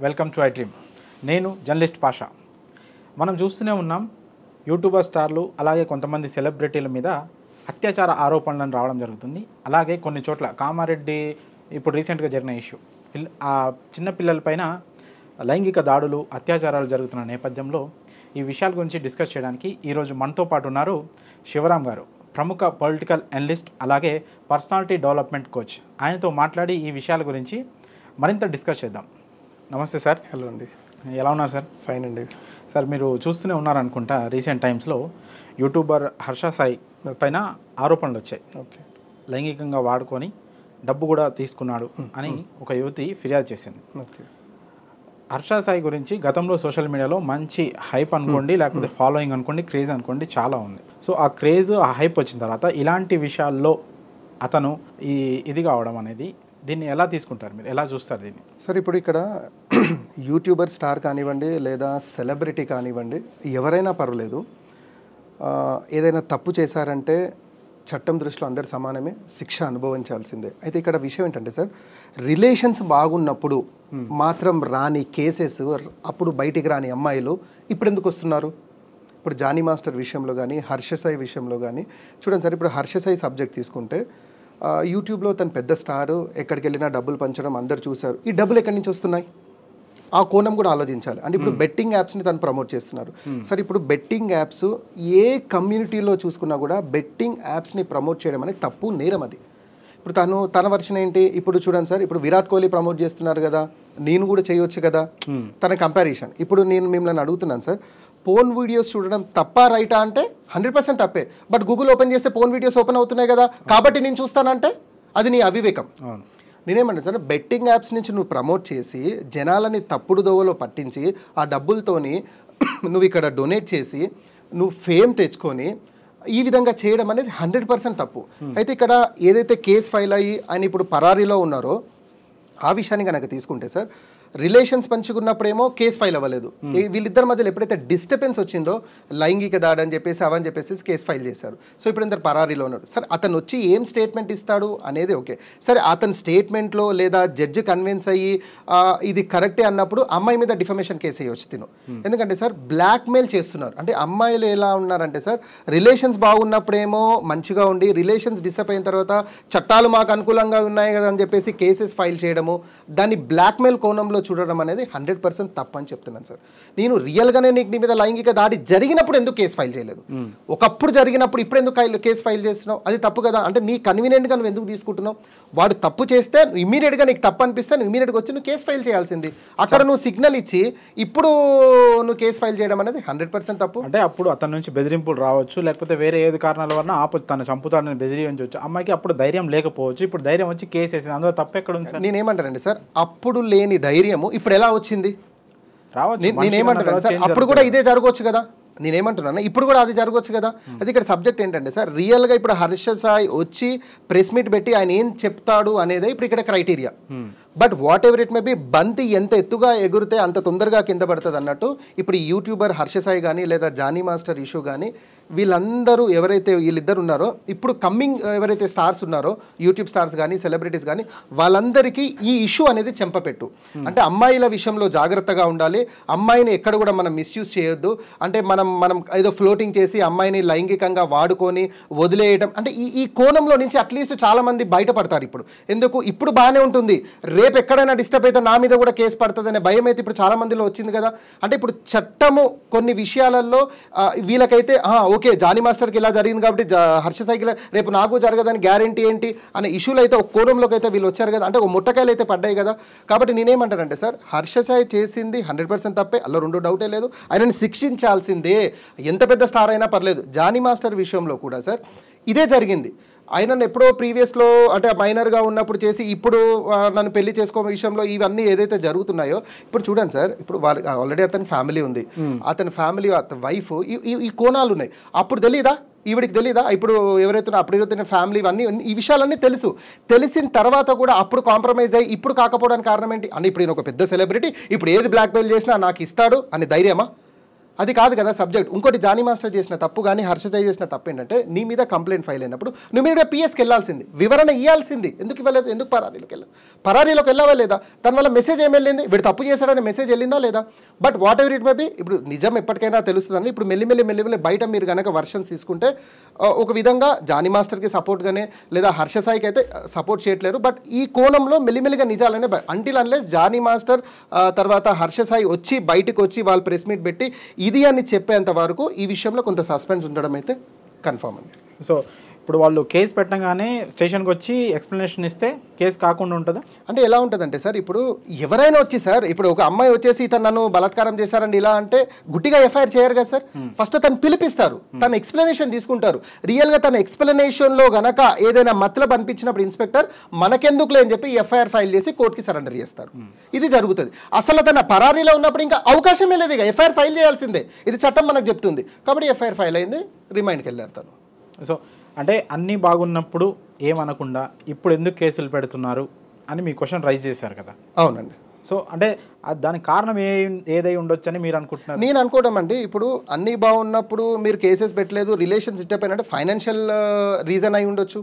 Welcome to I dream. నేను journalist Pasha. మనం చూస్తూనే ఉన్నాం, యూట్యూబర్ స్టార్లు అలాగే కొంతమంది సెలబ్రిటీల మీద అత్యాచార ఆరోపణలను రావడం జరుగుతుంది. అలాగే కొన్ని చోట్ల కామారెడ్డి ఇప్పుడు రీసెంట్గా జరిగిన ఇష్యూ, ఆ చిన్నపిల్లలపైన లైంగిక దాడులు అత్యాచారాలు జరుగుతున్న నేపథ్యంలో ఈ విషయాల గురించి డిస్కస్ చేయడానికి ఈరోజు మనతో పాటు ఉన్నారు శివరాం గారు, ప్రముఖ పొలిటికల్ అనలిస్ట్ అలాగే పర్సనాలిటీ డెవలప్మెంట్ కోచ్. ఆయనతో మాట్లాడి ఈ విషయాల గురించి మరింత డిస్కస్ చేద్దాం. నమస్తే సార్. హలో అండి, ఎలా ఉన్నారు సార్? ఫైన్ అండి. సార్, మీరు చూస్తూనే ఉన్నారనుకుంటా, రీసెంట్ టైమ్స్లో యూట్యూబర్ హర్ష సాయి పైన ఆరోపణలు వచ్చాయి. ఓకే, లైంగికంగా వాడుకొని డబ్బు కూడా తీసుకున్నాడు అని ఒక యువతి ఫిర్యాదు చేసింది. ఓకే. హర్ష సాయి గురించి గతంలో సోషల్ మీడియాలో మంచి హైప్ అనుకోండి, లేకపోతే ఫాలోయింగ్ అనుకోండి, క్రేజ్ అనుకోండి, చాలా ఉంది. సో ఆ క్రేజ్, ఆ హైప్ వచ్చిన తర్వాత ఇలాంటి విషయాల్లో అతను ఇది కావడం అనేది, దీన్ని ఎలా తీసుకుంటారు, మీరు ఎలా చూస్తారు దీన్ని? సార్, ఇప్పుడు ఇక్కడ యూట్యూబర్ స్టార్ కానివ్వండి లేదా సెలబ్రిటీ కానివ్వండి, ఎవరైనా పర్వాలేదు, ఏదైనా తప్పు చేశారంటే చట్టం దృష్టిలో అందరు సమానమే, శిక్ష అనుభవించాల్సిందే. అయితే ఇక్కడ విషయం ఏంటంటే సార్, రిలేషన్స్ బాగున్నప్పుడు మాత్రం రాని కేసెస్, అప్పుడు బయటికి రాని అమ్మాయిలు ఇప్పుడు ఎందుకు వస్తున్నారు? ఇప్పుడు జానీ మాస్టర్ విషయంలో కానీ హర్ష సాయి విషయంలో కానీ చూడండి సార్. ఇప్పుడు హర్ష సాయి సబ్జెక్ట్ తీసుకుంటే యూట్యూబ్లో తను పెద్ద స్టారు, ఎక్కడికి వెళ్ళినా డబ్బులు పంచడం అందరు చూశారు. ఈ డబ్బులు ఎక్కడి నుంచి వస్తున్నాయి? ఆ కోణం కూడా ఆలోచించాలి. అంటే ఇప్పుడు బెట్టింగ్ యాప్స్ని తను ప్రమోట్ చేస్తున్నారు. సరే, ఇప్పుడు బెట్టింగ్ యాప్స్ ఏ కమ్యూనిటీలో చూసుకున్నా కూడా బెట్టింగ్ యాప్స్ని ప్రమోట్ చేయడం అనేది తప్పు, నేరం అది. ఇప్పుడు తన వర్షన్ ఏంటి? ఇప్పుడు చూడండి సార్, ఇప్పుడు విరాట్ కోహ్లీ ప్రమోట్ చేస్తున్నారు కదా, నేను కూడా చేయొచ్చు కదా, తన కంపారిజన్. ఇప్పుడు నేను మిమ్మల్ని అడుగుతున్నాను సార్, పోన్ వీడియోస్ చూడడం తప్పా రైటా అంటే 100% తప్పే. బట్ గూగుల్ ఓపెన్ చేస్తే పోన్ వీడియోస్ ఓపెన్ అవుతున్నాయి కదా, కాబట్టి నేను చూస్తానంటే అది నీ అవివేకం. నేనేమంటా సార్, బెట్టింగ్ యాప్స్ నుంచి నువ్వు ప్రమోట్ చేసి జనాలని తప్పుడు దోవలో పట్టించి ఆ డబ్బులతోని నువ్వు ఇక్కడ డొనేట్ చేసి నువ్వు ఫేమ్ తెచ్చుకొని ఈ విధంగా చేయడం అనేది 100% తప్పు. అయితే ఇక్కడ ఏదైతే కేసు ఫైల్ అయ్యి ఆయన ఇప్పుడు పరారీలో ఉన్నారో ఆ విషయాన్ని కనుక తీసుకుంటే సార్, రిలేషన్స్ పంచుకున్నప్పుడేమో కేసు ఫైల్ అవ్వలేదు. వీళ్ళిద్దరి మధ్యలో ఎప్పుడైతే డిస్టర్బెన్స్ వచ్చిందో, లైంగిక దాడి అని చెప్పేసి అవని చెప్పేసి కేసు ఫైల్ చేశారు. సో ఇప్పుడు ఇంత పరారీలో ఉన్నాడు సార్. అతను వచ్చి ఏం స్టేట్మెంట్ ఇస్తాడు అనేది ఓకే. సరే, అతని స్టేట్మెంట్లో లేదా జడ్జి కన్విన్స్ అయ్యి ఇది కరెక్టే అన్నప్పుడు అమ్మాయి మీద డిఫమేషన్ కేసు వేయవచ్చు తిను. ఎందుకంటే సార్, బ్లాక్మెయిల్ చేస్తున్నారు. అంటే అమ్మాయిలు ఎలా ఉన్నారంటే సార్, రిలేషన్స్ బాగున్నప్పుడేమో మంచిగా ఉండి రిలేషన్స్ డిస్టర్బ్ అయిన తర్వాత చట్టాలు మాకు అనుకూలంగా ఉన్నాయి కదా అని చెప్పేసి కేసెస్ ఫైల్ చేయడము, దాన్ని బ్లాక్మెయిల్ కోణంలో చూడడం అనేది 100% తప్పని చెప్తున్నాను సార్. నేను రియల్గానే నీ మీద లైంగిక దాడి జరిగినప్పుడు ఎందుకు కేసు ఫైల్ చేయలేదు? ఒకప్పుడు జరిగినప్పుడు ఇప్పుడు ఎందుకు కేసు ఫైల్ చేస్తున్నావు? అది తప్పు కదా. అంటే నీ కన్వీనియంట్గా నువ్వు ఎందుకు తీసుకుంటున్నావు? వాడు తప్పు చేస్తే ఇమీడియట్గా నీకు తప్పు అనిపిస్తే నువ్వు ఇమీడియట్గా వచ్చి నువ్వు కేసు ఫైల్ చేయాల్సింది. అక్కడ నువ్వు సిగ్నల్ ఇచ్చి ఇప్పుడు నువ్వు కేసు ఫైల్ చేయడం అనేది 100% తప్పు. అంటే అప్పుడు అతని నుంచి బెదిరింపులు రావచ్చు, లేకపోతే వేరే ఏది కారణాల వల్ల తను చంపుతాడని బెదిరించవచ్చు. అమ్మాయికి అప్పుడు ధైర్యం లేకపోవచ్చు, ఇప్పుడు ధైర్యం వచ్చి కేసు వేసింది. అందులో తప్పు ఎక్కడ ఉంది సార్? నేనేమంటానండి సార్, అప్పుడు లేని ధైర్యము ఇప్పుడు ఎలా వచ్చింది? నేనేమంటాను సార్, అప్పుడు కూడా ఇదే జరగవచ్చు కదా. నేనేమంటున్నాను, ఇప్పుడు కూడా అది జరగవచ్చు కదా. అది ఇక్కడ సబ్జెక్ట్ ఏంటంటే సార్, రియల్గా ఇప్పుడు హర్ష సాయి వచ్చి ప్రెస్ మీట్ పెట్టి ఆయన ఏం చెప్తాడు అనేదే ఇప్పుడు ఇక్కడ criteria. But whatever it may B, బంతి ఎంత ఎత్తుగా ఎగురితే అంత తొందరగా కింద పడుతుంది అన్నట్టు ఇప్పుడు యూట్యూబర్ హర్ష సాయి కానీ లేదా జానీ మాస్టర్ ఇష్యూ కానీ వీళ్ళందరూ ఎవరైతే వీళ్ళిద్దరు ఉన్నారో, ఇప్పుడు కమ్మింగ్ ఎవరైతే స్టార్స్ ఉన్నారో, యూట్యూబ్ స్టార్స్ కానీ సెలబ్రిటీస్ కానీ, వాళ్ళందరికీ ఈ ఇష్యూ అనేది చెంపపెట్టు. అంటే అమ్మాయిల విషయంలో జాగ్రత్తగా ఉండాలి, అమ్మాయిని ఎక్కడ కూడా మనం మిస్యూజ్ చేయొద్దు. అంటే మనం ఏదో ఫ్లోటింగ్ చేసి అమ్మాయిని లైంగికంగా వాడుకొని వదిలేయడం, అంటే ఈ కోణంలో నుంచి అట్లీస్ట్ చాలామంది బయటపడతారు. ఎందుకు ఇప్పుడు బాగానే ఉంటుంది, రేపు ఎక్కడైనా డిస్టర్బ్ అయితే నా మీద కూడా కేసు పడుతుంది అనే భయం అయితే ఇప్పుడు చాలా మందిలో వచ్చింది కదా. అంటే ఇప్పుడు చట్టము కొన్ని విషయాలలో వీళ్ళకైతే ఓకే, జానీ మాస్టర్కి ఇలా జరిగింది కాబట్టి హర్ష సాయికి రేపు నాకు జరగదని గ్యారంటీ ఏంటి అనే ఇష్యూలు అయితే ఒక కోణంలోకి అయితే వీళ్ళు వచ్చారు కదా. అంటే ఒక ముట్టకాయలు అయితే పడ్డాయి కదా. కాబట్టి నేనేమంటానంటే సార్, హర్ష సాయి చేసింది 100% తప్పే, అలా రెండో డౌటే లేదు. ఆయనని శిక్షించాల్సిందే, ఎంత పెద్ద స్టార్ అయినా పర్లేదు. జానీ మాస్టర్ విషయంలో కూడా సార్ ఇదే జరిగింది. ఆయన ఎప్పుడో ప్రీవియస్లో అంటే మైనర్గా ఉన్నప్పుడు చేసి ఇప్పుడు నన్ను పెళ్లి చేసుకో విషయంలో ఇవన్నీ ఏదైతే జరుగుతున్నాయో, ఇప్పుడు చూడండి సార్, ఇప్పుడు ఆల్రెడీ అతని ఫ్యామిలీ ఉంది, అతని ఫ్యామిలీ అతని వైఫ్, ఈ కోణాలు ఉన్నాయి. అప్పుడు తెలీదా? ఈవిడికి తెలీదా? ఇప్పుడు ఎవరైతే అప్పుడు ఫ్యామిలీ ఇవన్నీ ఈ విషయాలన్నీ తెలిసిన తర్వాత కూడా అప్పుడు కాంప్రమైజ్ అయ్యి ఇప్పుడు కాకపోవడానికి కారణం ఏంటి? అంటే ఇప్పుడు నేను ఒక పెద్ద సెలబ్రిటీ, ఇప్పుడు ఏది బ్లాక్మెయిల్ చేసినా నాకు ఇస్తాడు అని ధైర్యమా? అది కాదు కదా సబ్జెక్ట్. ఇంకోటి జానీ మాస్టర్ చేసిన తప్పు కానీ హర్ష సాయి చేసిన తప్పు ఏంటంటే నీ మీద కంప్లైంట్ ఫైల్ అయినప్పుడు నువ్వు మీద పిఎస్కి వెళ్ళాల్సింది, వివరణ ఇవ్వాల్సింది. ఎందుకు ఇవ్వలేదు? ఎందుకు పరారీలోకి వెళ్ళావా లేదా? దానివల్ల మెసేజ్ ఏం వెళ్ళింది? వీడు తప్పు చేశాడనే మెసేజ్ వెళ్ళిందా లేదా? But whatever it may B, ఇప్పుడు నిజం ఎప్పటికైనా తెలుస్తుందని ఇప్పుడు మెల్లిమెల్లి బయట మీరు కనుక వర్షన్స్ తీసుకుంటే ఒక విధంగా జానీ మాస్టర్కి సపోర్ట్గానే లేదా హర్ష సాయికి అయితే సపోర్ట్ చేయట్లేరు. బట్ ఈ కోణంలో మెల్లిమెల్లిగా నిజాలనే అంటిల్ అన్లెస్ జానీ మాస్టర్ తర్వాత హర్ష సాయి వచ్చి బయటకు వచ్చి వాళ్ళు ప్రెస్ మీట్ పెట్టి ఇది అని చెప్పేంత వరకు ఈ విషయంలో కొంత సస్పెన్స్ ఉండడం అయితే కన్ఫర్మ్ అండి. సో ఇప్పుడు వాళ్ళు కేసు పెట్టగానే స్టేషన్కి వచ్చి ఎక్స్ప్లెనేషన్ ఇస్తే కేసు కాకుండా ఉంటుందా? అంటే ఎలా ఉంటుందంటే సార్, ఇప్పుడు ఎవరైనా వచ్చి సార్, ఇప్పుడు ఒక అమ్మాయి వచ్చేసి ఇతను నన్ను బలాత్కారం చేశారండి ఇలా అంటే గుడ్డిగా ఎఫ్ఐఆర్ చేయరు కదా సార్. ఫస్ట్ తను పిలిపిస్తారు, తన ఎక్స్ప్లెనేషన్ తీసుకుంటారు. రియల్గా తన ఎక్స్ప్లెనేషన్లో గనక ఏదైనా మతలబ్ అనిపించినప్పుడు ఇన్స్పెక్టర్ మనకెందుకులే అని చెప్పి ఎఫ్ఐఆర్ ఫైల్ చేసి కోర్టుకి సరెండర్ చేస్తారు. ఇది జరుగుతుంది. అసలు తన పరారీలో ఉన్నప్పుడు ఇంకా అవకాశమే లేదు, ఇక ఎఫ్ఐఆర్ ఫైల్ చేయాల్సిందే. ఇది చట్టం మనకు చెప్తుంది. కాబట్టి ఎఫ్ఐఆర్ ఫైల్ అయింది, రిమైండ్కి వెళ్ళారు తను. సో అంటే అన్నీ బాగున్నప్పుడు ఏమనకుండా ఇప్పుడు ఎందుకు కేసులు పెడుతున్నారు అని మీ క్వశ్చన్ రైజ్ చేశారు కదా? అవునండి. సో అంటే దానికి కారణం ఏదై ఉండొచ్చు అని మీరు అనుకుంటున్నారు? నేను అనుకోవడం అండి, ఇప్పుడు అన్నీ బాగున్నప్పుడు మీరు కేసెస్ పెట్టలేదు, రిలేషన్స్ ఇట్టపోయిన అంటే ఫైనాన్షియల్ రీజన్ అయి ఉండొచ్చు,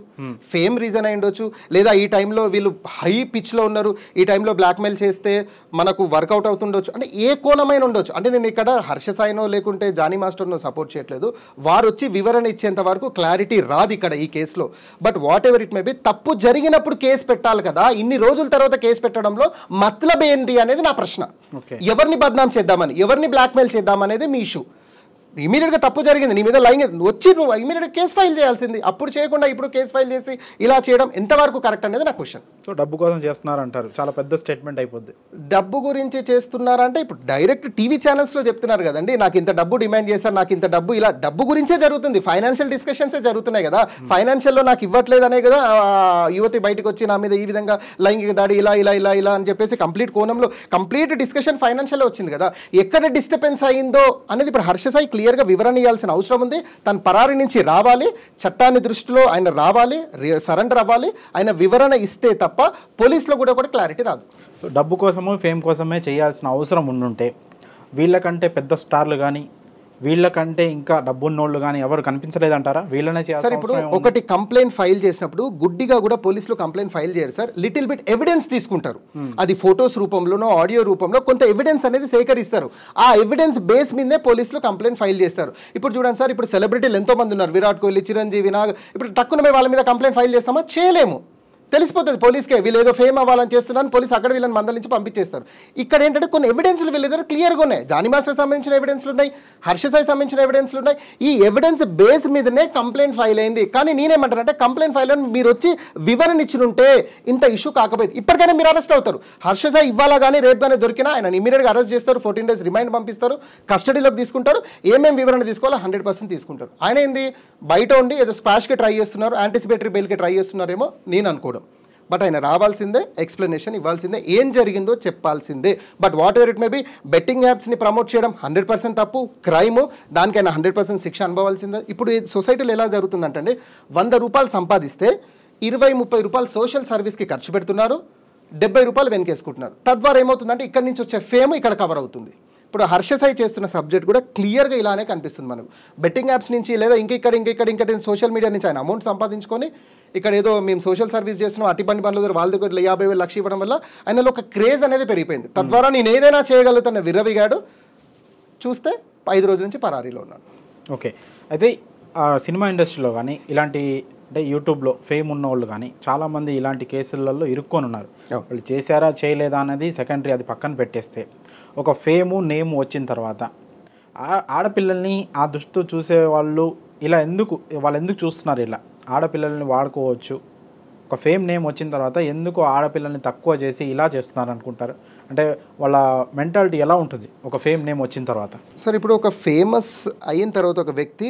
ఫేమ్ రీజన్ అయి ఉండొచ్చు, లేదా ఈ టైంలో వీళ్ళు హై పిచ్లో ఉన్నారు, ఈ టైంలో బ్లాక్మెయిల్ చేస్తే మనకు వర్కౌట్ అవుతుండొచ్చు, అంటే ఏ కోణమైన ఉండొచ్చు. అంటే నేను ఇక్కడ హర్ష సాయినో లేకుంటే జానీ మాస్టర్నో సపోర్ట్ చేయట్లేదు. వారు వచ్చి వివరణ ఇచ్చేంత వరకు క్లారిటీ రాదు ఇక్కడ ఈ కేసులో. But whatever it may B, తప్పు జరిగినప్పుడు కేసు పెట్టాలి కదా. ఇన్ని రోజుల తర్వాత కేసు పెట్టడంలో మతలబ్ ఏంటి అనేది నా ప్రశ్న. ఎవరిని బద్నాం చేద్దామని, ఎవరిని బ్లాక్మెయిల్ చేద్దామనేది మీ ఇష్యూ. ఇమీడియట్గా తప్పు జరిగింది, నీ మీద లైంగ్ వచ్చి నువ్వు ఇమీడియట్గా కేసు ఫైల్ చేయాల్సింది. అప్పుడు చేయకుండా ఇప్పుడు కేసు ఫైల్ చేసి ఇలా చేయడం ఎంతవరకు కరెక్ట్ అనేది నా క్వశ్చన్. సో డబ్బు కోసం చేస్తున్నారంటారు, చాలా పెద్ద స్టేట్మెంట్ అయిపోద్ది. డబ్బు గురించి చేస్తున్నారంటే ఇప్పుడు డైరెక్ట్ టీవీ ఛానల్స్లో చెప్తున్నారు కదండి, నాకు ఇంత డబ్బు డిమాండ్ చేశారు, నాకు ఇంత డబ్బు, ఇలా డబ్బు గురించే జరుగుతుంది. ఫైనాన్షియల్ డిస్కషన్సే జరుగుతున్నాయి కదా. ఫైనాన్షియల్లో నాకు ఇవ్వట్లేదనే కదా యువతి బయటకు వచ్చి నా మీద ఈ విధంగా లైంగిక దాడి ఇలా ఇలా ఇలా ఇలా అని చెప్పేసి కంప్లీట్ కోణంలో కంప్లీట్ డిస్కషన్ ఫైనాన్షియల్లో వచ్చింది కదా. ఎక్కడ డిస్టర్బెన్స్ అయిందో అనేది ఇప్పుడు హర్ష సాయి క్లియర్గా వివరణ ఇవ్వాల్సిన అవసరం ఉంది. తన పరారి నుంచి రావాలి, చట్టాన్ని దృష్టిలో ఆయన రావాలి, సరెండర్ అవ్వాలి. ఆయన వివరణ ఇస్తే తప్ప పోలీసులో కూడా క్లారిటీ రాదు. సో డబ్బు కోసము ఫేమ్ కోసమే చేయాల్సిన అవసరం ఉండుంటే వీళ్ళకంటే పెద్ద స్టార్లు కానీ వీళ్ళకంటే ఇంకా డబ్బున్నోళ్ళు కానీ ఎవరు కనిపించలేదంటారా? వీళ్ళనే చేయాలి సార్. ఇప్పుడు ఒకటి కంప్లైంట్ ఫైల్ చేసినప్పుడు గుడ్డిగా కూడా పోలీసులు కంప్లైంట్ ఫైల్ చేయరు సార్. లిటిల్ బిట్ ఎవిడెన్స్ తీసుకుంటారు. అది ఫొటోస్ రూపంలోనో ఆడియో రూపంలో కొంత ఎవిడెన్స్ అనేది సేకరిస్తారు. ఆ ఎవిడెన్స్ బేస్ మీదే పోలీసులు కంప్లైంట్ ఫైల్ చేస్తారు. ఇప్పుడు చూడండి సార్, ఇప్పుడు సెలబ్రిటీలు ఎంతో మంది ఉన్నారు, విరాట్ కోహ్లీ, చిరంజీవి, నాగ్. ఇప్పుడు టక్కున వాళ్ళ మీద కంప్లైంట్ ఫైల్ చేస్తామా? చేయలేము. తెలిసిపోతుంది పోలీస్కే వీళ్ళు ఏదో ఫేమ్ అవ్వాలని చేస్తున్నాను, పోలీస్ అక్కడ వీళ్ళని మందలించి పంపించేస్తారు. ఇక్కడ ఏంటంటే కొన్ని ఎవిడెన్స్లు వీళ్ళ దగ్గర క్లియర్గా ఉన్నాయి. జానీ మాస్టర్ సంబంధించిన ఎవిడెన్స్లు ఉన్నాయి, హర్ష సాయి సంబంధించిన ఎవిడెన్స్లు ఉన్నాయి. ఈ ఎవిడెన్స్ బేస్ మీదనే కంప్లైంట్ ఫైల్ అయింది. కానీ నేనేమంటానంటే కంప్లైంట్ ఫైల్ అని మీరు వచ్చి వివరణ ఇచ్చినుంటే ఇంత ఇష్యూ కాకపోయింది. ఇప్పటికైనా మీరు అరెస్ట్ అవుతారు. హర్ష సాయి ఇవ్వాలా కానీ రేపు కానీ దొరికినా ఆయన ఇమీడియట్గా అరెస్ట్ చేస్తారు, 14 days రిమైండ్ పంపిస్తారు, కస్టడీలోకి తీసుకుంటారు. ఏమేమి వివరణ తీసుకోవాలో 100% తీసుకుంటారు. ఆయన ఏంది బయట ఉండి ఏదో స్పాష్కి ట్రై చేస్తున్నారు, యాంటిసిపేటరీ బెయిల్కి ట్రై చేస్తున్నారేమో నేను అనుకోవడం. బట్ ఆయన రావాల్సిందే, ఎక్స్ప్లెనేషన్ ఇవ్వాల్సిందే, ఏం జరిగిందో చెప్పాల్సిందే. But whatever it may be, betting యాప్స్ని ప్రమోట్ చేయడం 100% తప్పు, క్రైమ్. దానికైనా 100% శిక్ష అనుభవాల్సిందే. ఇప్పుడు సొసైటీలో ఎలా జరుగుతుందంటే 100 రూపాయలు సంపాదిస్తే 20-30 రూపాయలు సోషల్ సర్వీస్కి ఖర్చు పెడుతున్నారు, 70 రూపాయలు వెనకేసుకుంటున్నారు. తద్వారా ఏమవుతుందంటే ఇక్కడ నుంచి వచ్చే ఫేమ్ ఇక్కడ కవర్ అవుతుంది. ఇప్పుడు హర్ష సాయి చేస్తున్న సబ్జెక్ట్ కూడా క్లియర్గా ఇలానే కనిపిస్తుంది మనకు. బెట్టింగ్ యాప్స్ నుంచి లేదా ఇంకెక్కడ సోషల్ మీడియా నుంచి ఆయన అమౌంట్ సంపాదించుకొని ఇక్కడ ఏదో మేము సోషల్ సర్వీస్ చేస్తున్నాం, అట్టి పని పనుల దగ్గర వాళ్ళ దగ్గర 50,000 లక్ష ఇవ్వడం వల్ల ఆయనలో ఒక క్రేజ్ అనేది పెరిగిపోయింది. తద్వారా నేను ఏదైనా చేయగలుగుతున్న విర్రవిగాడు చూస్తే 5 రోజుల నుంచి పరారీలో ఉన్నాడు. ఓకే, అయితే సినిమా ఇండస్ట్రీలో కానీ ఇలాంటి అంటే యూట్యూబ్లో ఫేమ్ ఉన్న వాళ్ళు కానీ చాలామంది ఇలాంటి కేసులలో ఇరుక్కొని ఉన్నారు. వాళ్ళు చేశారా చేయలేదా అనేది సెకండరీ, అది పక్కన పెట్టేస్తే ఒక ఫేము నేము వచ్చిన తర్వాత ఆడపిల్లల్ని ఆ దృష్టితో చూసే వాళ్ళు ఇలా వాళ్ళు ఎందుకు చూస్తున్నారు? ఇలా ఆడపిల్లల్ని వాడుకోవచ్చు, ఒక ఫేమ్ నేమ్ వచ్చిన తర్వాత ఎందుకు ఆడపిల్లల్ని తక్కువ చేసి ఇలా చేస్తున్నారు అనుకుంటారు? అంటే వాళ్ళ మెంటాలిటీ ఎలా ఉంటుంది ఒక ఫేమ్ నేమ్ వచ్చిన తర్వాత? సార్, ఇప్పుడు ఒక ఫేమస్ అయిన తర్వాత ఒక వ్యక్తి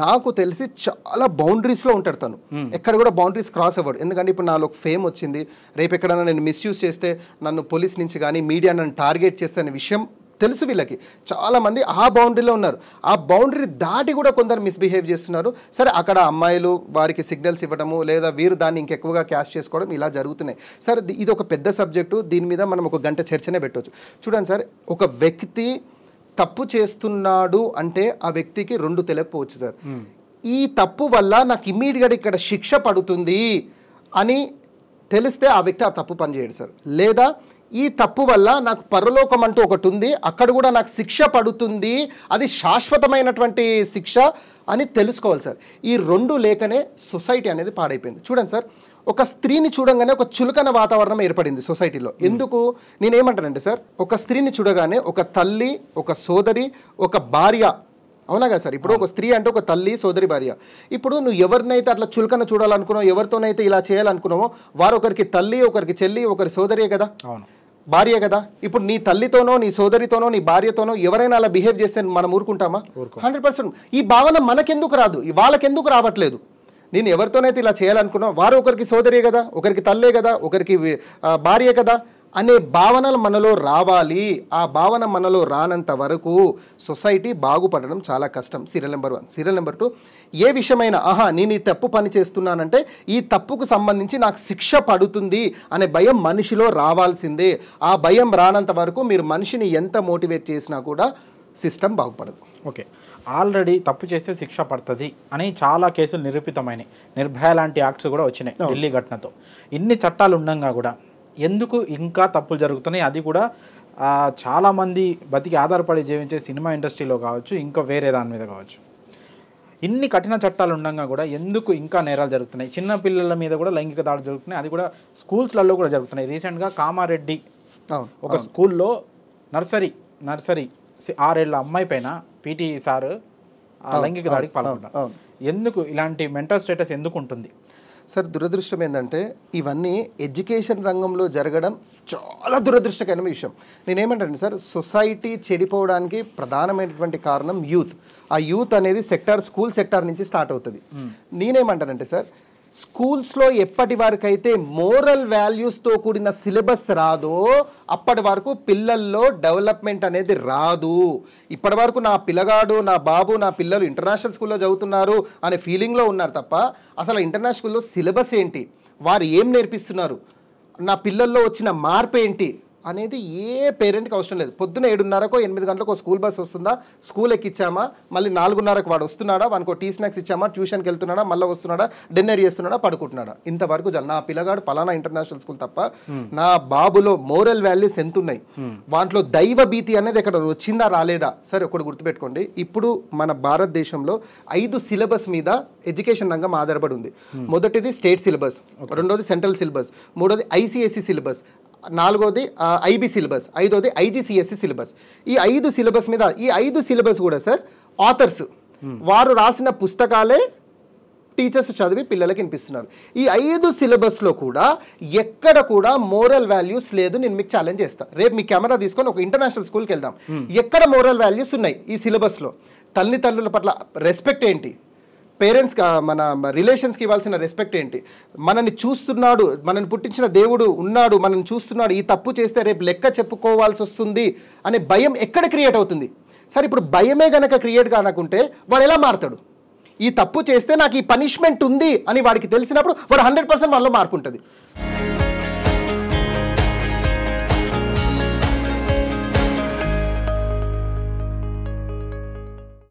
నాకు తెలిసి చాలా బౌండరీస్లో ఉంటాడు. తను ఎక్కడ కూడా బౌండరీస్ క్రాస్ అవ్వడు. ఎందుకంటే ఇప్పుడు నాలో ఫేమ్ వచ్చింది, రేపు ఎక్కడైనా నేను మిస్యూజ్ చేస్తే నన్ను పోలీస్ నుంచి కానీ మీడియా నన్ను టార్గెట్ చేస్తే అనే విషయం తెలుసు వీళ్ళకి. చాలామంది ఆ బౌండరీలో ఉన్నారు. ఆ బౌండరీ దాటి కూడా కొందరు మిస్బిహేవ్ చేస్తున్నారు. సరే, అక్కడ అమ్మాయిలు వారికి సిగ్నల్స్ ఇవ్వడము లేదా వీరు దాన్ని ఇంకెక్కువగా క్యాష్ చేసుకోవడం ఇలా జరుగుతున్నాయి. సార్, ఇది ఒక పెద్ద సబ్జెక్టు. దీని మీద మనం ఒక గంట చర్చనే పెట్టవచ్చు. చూడండి సార్, ఒక వ్యక్తి తప్పు చేస్తున్నాడు అంటే ఆ వ్యక్తికి 2 తెలియకపోవచ్చు సార్. ఈ తప్పు వల్ల నాకు ఇమ్మీడియట్గా ఇక్కడ శిక్ష పడుతుంది అని తెలిస్తే ఆ వ్యక్తి ఆ తప్పు పని చేయడు సార్. లేదా ఈ తప్పు వల్ల నాకు పరలోకం అంటూ ఒకటి ఉంది, అక్కడ కూడా నాకు శిక్ష పడుతుంది, అది శాశ్వతమైనటువంటి శిక్ష అని తెలుసుకోవాలి సార్. ఈ 2 లేకనే సొసైటీ అనేది పాడైపోయింది. చూడండి సార్, ఒక స్త్రీని చూడంగానే ఒక చులకన వాతావరణం ఏర్పడింది సొసైటీలో. ఎందుకు నేనేమంటానంటే సార్, ఒక స్త్రీని చూడగానే ఒక తల్లి, ఒక సోదరి, ఒక భార్య, అవునా కదా సార్? ఇప్పుడు ఒక స్త్రీ అంటే ఒక తల్లి, సోదరి, భార్య. ఇప్పుడు నువ్వు ఎవరినైతే అట్లా చులకన చూడాలనుకున్నావు, ఎవరితోనైతే ఇలా చేయాలనుకున్నావో వారు ఒకరికి తల్లి, ఒకరికి చెల్లి, ఒకరి సోదరియే కదా, భార్య కదా. ఇప్పుడు నీ తల్లితోనో, నీ సోదరితోనో, నీ భార్యతోనో ఎవరైనా అలా బిహేవ్ చేస్తే మనం ఊరుకుంటామా? 100%. ఈ భావన మనకెందుకు రాదు, వాళ్ళకెందుకు రావట్లేదు? నేను ఎవరితోనైతే ఇలా చేయాలనుకున్నా వారు ఒకరికి సోదరే కదా, ఒకరికి తల్లే కదా, ఒకరికి భార్య కదా అనే భావనలు మనలో రావాలి. ఆ భావన మనలో రానంత వరకు సొసైటీ బాగుపడడం చాలా కష్టం. Serial number 1. సీరియల్ నెంబర్ 2, ఏ విషయమైనా నేను ఈ తప్పు పని చేస్తున్నానంటే ఈ తప్పుకు సంబంధించి నాకు శిక్ష పడుతుంది అనే భయం మనిషిలో రావాల్సిందే. ఆ భయం రానంత వరకు మీరు మనిషిని ఎంత మోటివేట్ చేసినా కూడా సిస్టమ్ బాగుపడదు. ఓకే, ఆల్రెడీ తప్పు చేస్తే శిక్ష పడుతుంది అని చాలా కేసులు నిరూపితమైనవి. నిర్భయ లాంటి యాక్ట్స్ కూడా వచ్చినాయి ఢిల్లీ ఘటనతో. ఇన్ని చట్టాలు ఉండగా కూడా ఎందుకు ఇంకా తప్పులు జరుగుతున్నాయి? అది కూడా చాలామంది బతికి ఆధారపడి జీవించే సినిమా ఇండస్ట్రీలో కావచ్చు, ఇంకా వేరే దాని మీద కావచ్చు. ఇన్ని కఠిన చట్టాలు ఉండగా కూడా ఎందుకు ఇంకా నేరాలు జరుగుతున్నాయి? చిన్న పిల్లల మీద కూడా లైంగిక దాడులు జరుగుతున్నాయి, అది కూడా స్కూల్స్లలో కూడా జరుగుతున్నాయి. రీసెంట్గా కామారెడ్డి ఒక స్కూల్లో నర్సరీ 6 ఏళ్ల అమ్మాయి పైన పీటీ సార్ లైంగిక దాడికి పాల్గొన్నారు. ఎందుకు ఇలాంటి మెంటల్ స్టేటస్ ఎందుకు ఉంటుంది సార్? దురదృష్టం ఏంటంటే ఇవన్నీ ఎడ్యుకేషన్ రంగంలో జరగడం చాలా దురదృష్టకరమైన విషయం. నేనేమంటాను సార్, సొసైటీ చెడిపోవడానికి ప్రధానమైనటువంటి కారణం యూత్. ఆ యూత్ అనేది స్కూల్ సెక్టార్ నుంచి స్టార్ట్ అవుతుంది. నేనేమంటానంటే సార్, స్కూల్స్లో ఎప్పటి వరకు అయితే మోరల్ వాల్యూస్తో కూడిన సిలబస్ రాదో అప్పటి వరకు పిల్లల్లో డెవలప్మెంట్ అనేది రాదు. ఇప్పటి వరకు నా పిల్లగాడు, నా బాబు, నా పిల్లలు ఇంటర్నేషనల్ స్కూల్లో చదువుతున్నారు అనే ఫీలింగ్లో ఉన్నారు తప్ప అసలు ఇంటర్నేషనల్ స్కూల్లో సిలబస్ ఏంటి, వారు ఏం నేర్పిస్తున్నారు, నా పిల్లల్లో వచ్చిన మార్పు ఏంటి అనేది ఏ పేరెంట్కి అవసరం లేదు. పొద్దున 7:30కో 8 గంటలకో స్కూల్ బస్ వస్తుందా, స్కూల్ ఎక్కిచ్చామా, మళ్ళీ 4:30కు వాడు వస్తున్నాడా, వానికి టీ స్నాక్స్ ఇచ్చామా, ట్యూషన్కి వెళ్తున్నాడా, మళ్ళీ వస్తున్నాడా, డిన్నర్ చేస్తున్నాడా, పడుకుంటున్నాడా, ఇంతవరకు నా పిల్లగాడు పలానా ఇంటర్నేషనల్ స్కూల్ తప్ప నా బాబులో మోరల్ వాల్యూస్ ఎంత ఉన్నాయి, వాటిలో దైవ భీతి అనేది ఎక్కడ వచ్చిందా రాలేదా? సరే ఒకటి గుర్తుపెట్టుకోండి, ఇప్పుడు మన భారతదేశంలో 5 సిలబస్ మీద ఎడ్యుకేషన్ రంగం ఆధారపడి ఉంది. మొదటిది స్టేట్ సిలబస్, రెండోది సెంట్రల్ సిలబస్, మూడోది ICSE సిలబస్, 4వది IB సిలబస్, 5వది IGCSE సిలబస్. ఈ 5 సిలబస్ మీద ఈ 5 సిలబస్ కూడా సార్ ఆథర్స్ వారు రాసిన పుస్తకాలే టీచర్స్ చదివి పిల్లలకి వినిపిస్తున్నారు. ఈ 5 సిలబస్లో కూడా ఎక్కడ కూడా మోరల్ వాల్యూస్ లేదు. నేను మీకు ఛాలెంజ్ చేస్తాను, రేపు మీ కెమెరా తీసుకొని ఒక ఇంటర్నేషనల్ స్కూల్కి వెళ్దాం, ఎక్కడ మోరల్ వాల్యూస్ ఉన్నాయి ఈ సిలబస్లో? తల్లిదండ్రుల పట్ల రెస్పెక్ట్ ఏంటి, పేరెంట్స్ మన రిలేషన్స్కి ఇవ్వాల్సిన రెస్పెక్ట్ ఏంటి, మనల్ని చూస్తున్నాడు, మనల్ని పుట్టించిన దేవుడు ఉన్నాడు, మనల్ని చూస్తున్నాడు, ఈ తప్పు చేస్తే రేపు లెక్క చెప్పుకోవాల్సి వస్తుంది అనే భయం ఎక్కడ క్రియేట్ అవుతుంది? సరే ఇప్పుడు భయమే గనక క్రియేట్ కానకుంటే వాడు ఎలా మారుతాడు? ఈ తప్పు చేస్తే నాకు ఈ పనిష్మెంట్ ఉంది అని వాడికి తెలిసినప్పుడు వాడు 100% మనలో మార్పు ఉంటుంది.